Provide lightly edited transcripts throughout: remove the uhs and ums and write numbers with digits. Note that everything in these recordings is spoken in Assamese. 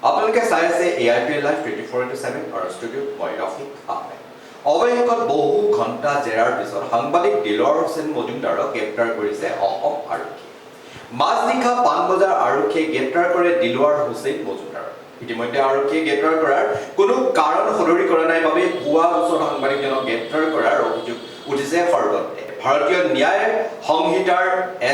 আপোনালোকে চাই আছে AIPL লাইভ 24/7 আৰু ষ্টুডিঅ' মই ৰফিক আহমেদ। অৱশেষত বহু ঘণ্টা জেৰাৰ পিছত সাংবাদিক দিলৱাৰ হুছেইন মজুমদাৰক গ্ৰেপ্তাৰ কৰিছে অসম আৰক্ষী। মাজনিশা পাণবজাৰ আৰক্ষীয়ে গ্ৰেপ্তাৰ কৰে দিলৱাৰ হুছেইন মজুমদাৰক। ইতিমধ্যে আৰক্ষীয়ে গ্ৰেপ্তাৰ কৰাৰ কোনো কাৰণ সদৰি কৰা নাই বাবে ভুৱা গোচৰ সাংবাদিকজনক গ্ৰেপ্তাৰ কৰাৰ অভিযোগ উঠিছে সৰ্বত্ৰে। ভাৰতীয় ন্যায় সংহিতাৰ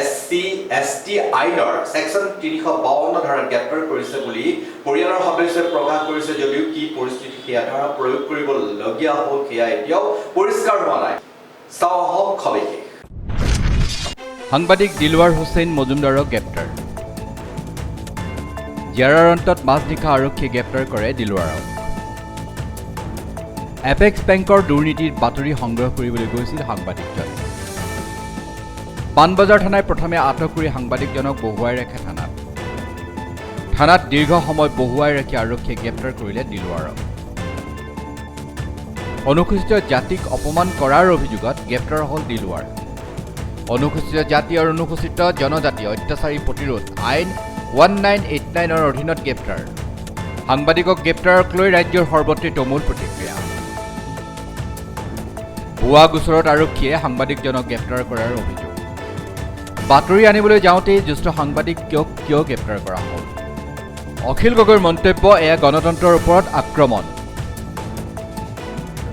SC/ST আইনৰ ছেকশ্যন 352 ধাৰাত গ্ৰেপ্তাৰ কৰিছে বুলি পৰিয়ালৰ সদস্যই প্ৰকাশ কৰিছে যদিও কি পৰিস্থিতি সেয়া ধাৰা প্ৰয়োগ কৰিবলগীয়া হ'ল সেয়া এতিয়াও পৰিষ্কাৰ হোৱা নাই। চাওঁ আহক সবিশেষ। সাংবাদিক দিলৱাৰ হুছেইন মজুমদাৰক গ্ৰেপ্তাৰ। জেৰাৰ অন্তত মাজনিশা আৰক্ষীয়ে গ্ৰেপ্তাৰ কৰে দিলৱাৰক। এপেক্স বেংকৰ দুৰ্নীতিৰ বাতৰি সংগ্ৰহ কৰিবলৈ গৈছিল সাংবাদিকজন। পাণবজাৰ থানাই প্ৰথমে আটক কৰি সাংবাদিকজনক বহুৱাই ৰাখে থানাত দীৰ্ঘ সময় বহুৱাই ৰাখি আৰক্ষীয়ে গ্ৰেপ্তাৰ কৰিলে দিলৱাৰক। অনুসূচিত জাতিক অপমান কৰাৰ অভিযোগত গ্ৰেপ্তাৰ হ'ল দিলৱাৰ। অনুসূচিত জাতি আৰু অনুসূচিত জনজাতি অত্যাচাৰী প্ৰতিৰোধ আইন 1989ৰ অধীনত গ্ৰেপ্তাৰ। সাংবাদিকক গ্ৰেপ্তাৰক লৈ ৰাজ্যৰ সৰ্বত্ৰে তুমুল প্ৰতিক্ৰিয়া। ভুৱা গোচৰত আৰক্ষীয়ে সাংবাদিকজনক গ্ৰেপ্তাৰ কৰাৰ অভিযোগ। বাতৰি আনিবলৈ যাওঁতেই জ্যেষ্ঠ সাংবাদিকক কিয় গ্ৰেপ্তাৰ কৰা হ'ল? অখিল গগৈৰ মন্তব্য, এয়া গণতন্ত্ৰৰ ওপৰত আক্ৰমণ।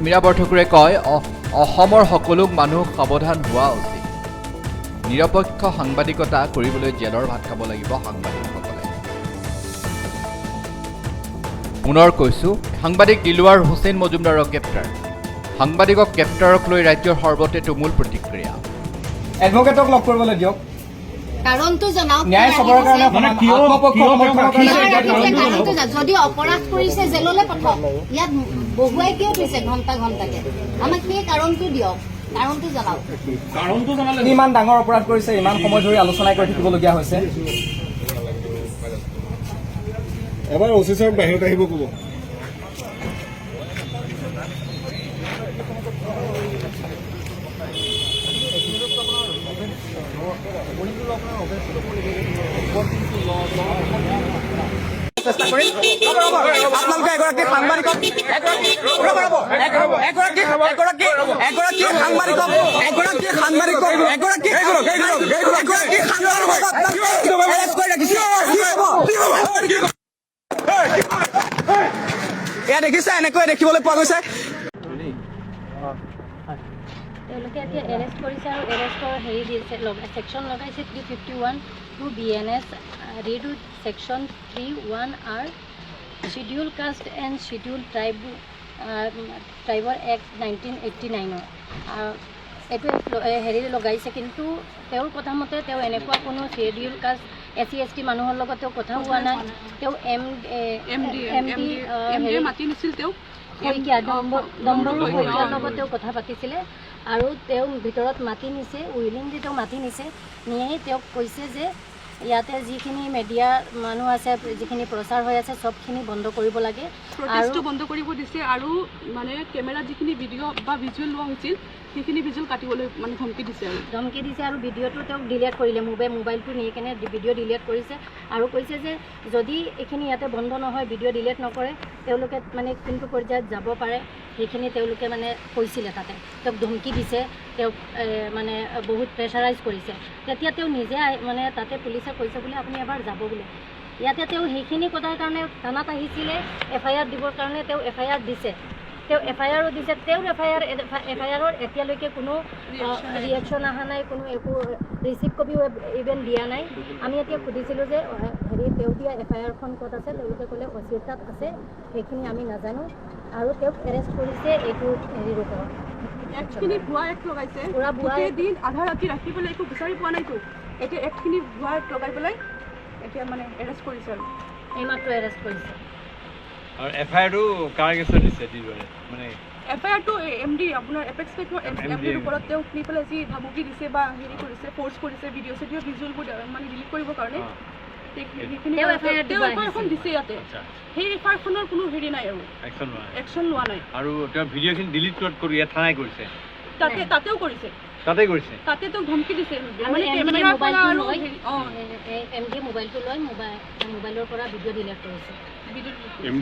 মীৰা বৰঠাকুৰে কয়, অসমৰ সকলো মানুহ সাৱধান হোৱা উচিত। নিৰপেক্ষ সাংবাদিকতা কৰিবলৈ জেলৰ ভাত খাব লাগিব সাংবাদিকসকলে। পুনৰ কৈছো, সাংবাদিক দিলৱাৰ হুছেইন মজুমদাৰক গ্ৰেপ্তাৰ। সাংবাদিকক গ্ৰেপ্তাৰক লৈ ৰাজ্যৰ সৰ্বতে তুমুল প্ৰতিক্ৰিয়া। এডভোকেটক লগ কৰিবলৈ দিয়ক। কাৰণটো জনাওক। ন্যায় চবৰ কাৰণে যদি অপৰাধ কৰিছে জেললৈ পঠাওক। ইয়াত বহুৱাই কিয় থৈছে ঘণ্টা ঘণ্টাকে? আমাক সেই কাৰণটো দিয়ক, কাৰণটো জনাওক। ইমান ডাঙৰ অপৰাধ কৰিছে, ইমান সময় ধৰি আলোচনা কৰি থাকিবলগীয়া হৈছে। এবাৰ OC ছাৰক বাহিৰত আহিব ক'ব। চেষ্টা কৰিম। আপোনালোকে এগৰাকী সাংবাদিকক এয়া দেখিছে, এনেকৈ দেখিবলৈ পোৱা গৈছে। তেওঁলোকে এতিয়া এৰেষ্ট কৰিছে আৰু এৰেষ্টৰ হেৰি দিছে, ছেকশ্যন লগাইছে 351 to BNS read with section 31R schedule caste and schedule ট্ৰাইবৰ এক্ট 1989ৰ এইটো হেৰি লগাইছে। কিন্তু তেওঁৰ কথা মতে তেওঁ এনেকুৱা কোনো শ্বিডিউল কাষ্ট SC/ST মানুহৰ লগত তেওঁ কথা হোৱা নাই। তেওঁ MD মাতি নিছিল, তেওঁ শইকীয়া দম্বৰু শইকীয়াৰ লগত তেওঁ কথা পাতিছিলে আৰু তেওঁ ভিতৰত মাতি নিছে, উইলিংলি তেওঁ মাতি নিছে। নিয়েই তেওঁক কৈছে যে ইয়াতে যিখিনি মিডিয়া মানুহ আছে, যিখিনি প্ৰচাৰ হৈ আছে চবখিনি বন্ধ কৰিব লাগে, প্ৰটেষ্টটো বন্ধ কৰিব দিছে। আৰু মানে কেমেৰাত যিখিনি ভিডিঅ' বা ভিজুৱেল লোৱা হৈছিল সেইখিনি ভিজুৱেল কাটিবলৈ মানে ধমকি দিছে আৰু ভিডিঅ'টো তেওঁক ডিলিট কৰিলে। মোবাইলটো নি কেনে ভিডিঅ' ডিলিট কৰিছে আৰু কৈছে যে যদি এইখিনি ইয়াতে বন্ধ নহয়, ভিডিঅ' ডিলিট নকৰে, তেওঁলোকে মানে কোনটো পৰ্যায়ত যাব পাৰে সেইখিনি তেওঁলোকে মানে কৈছিলে। তাতে তেওঁক ধমকি দিছে, তেওঁক মানে বহুত প্ৰেছাৰাইজ কৰিছে। তেতিয়া তেওঁ নিজে মানে তাতে পুলিচে কৈছে বোলে আপুনি এবাৰ যাব বোলে। ইয়াতে তেওঁ সেইখিনি কথাৰ কাৰণে থানাত আহিছিলে FIR দিবৰ কাৰণে। তেওঁ FIR দিছে, তেওঁ FIRও দিছে। তেওঁৰ FIRৰ এতিয়ালৈকে কোনো ৰিয়েকশ্যন অহা নাই, কোনো একো ৰিচিপ্ট কপিও ইভেন দিয়া নাই। আমি এতিয়া সুধিছিলোঁ যে হেৰি তেওঁ দিয়া FIRখন ক'ত আছে? তেওঁলোকে ক'লে OC তাত আছে, সেইখিনি আমি নাজানো। আৰু তেওঁক এৰেষ্ট কৰিছে এইটো হেৰিৰ ওপৰত। একখিনি ভুৱা এক্ট লগাইছে, পুৰা ভুৱা দিন আধা ৰাতি ৰাখি পেলাই একো বিচাৰি পোৱা নাইতো। এতিয়া একখিনি ভুৱা এক্ট লগাই পেলাই এতিয়া মানে এৰেষ্ট কৰিছে আৰু এইমাত্ৰ এৰেষ্ট কৰিছে। আৰু FIRটো কাৰ কেছত দিছে দিলৱাৰে? মানে FIRটো MD আপোনাৰ এপেক্স বেংকৰ MDৰ ওপৰত তেওঁক নি পেলাই যি ভাবুকি দিছে বা হেৰি কৰিছে, ফ'ৰ্চ কৰিছে ভিডিঅ' ভিজুৱেলবোৰ মানে ডিলিট কৰিবৰ কাৰণে এখন দিছে ইয়াতে। সেই FIRখনৰ কোনো হেৰি নাই আৰু একশ্যন লোৱা নাই। আৰু তেওঁ ভিডিঅ'খিনি ডিলিট কৰি ইয়াত থানাই কৰিছে, তাতেও কৰিছে, তাতে তো ধমকি দিছে। মানে কেমেৰাৰ পৰা আৰু MD মোবাইলটো লৈ মোবাইলৰ পৰা ভিডিঅ' ডিলিট কৰিছে। বিদ্যুৎ এম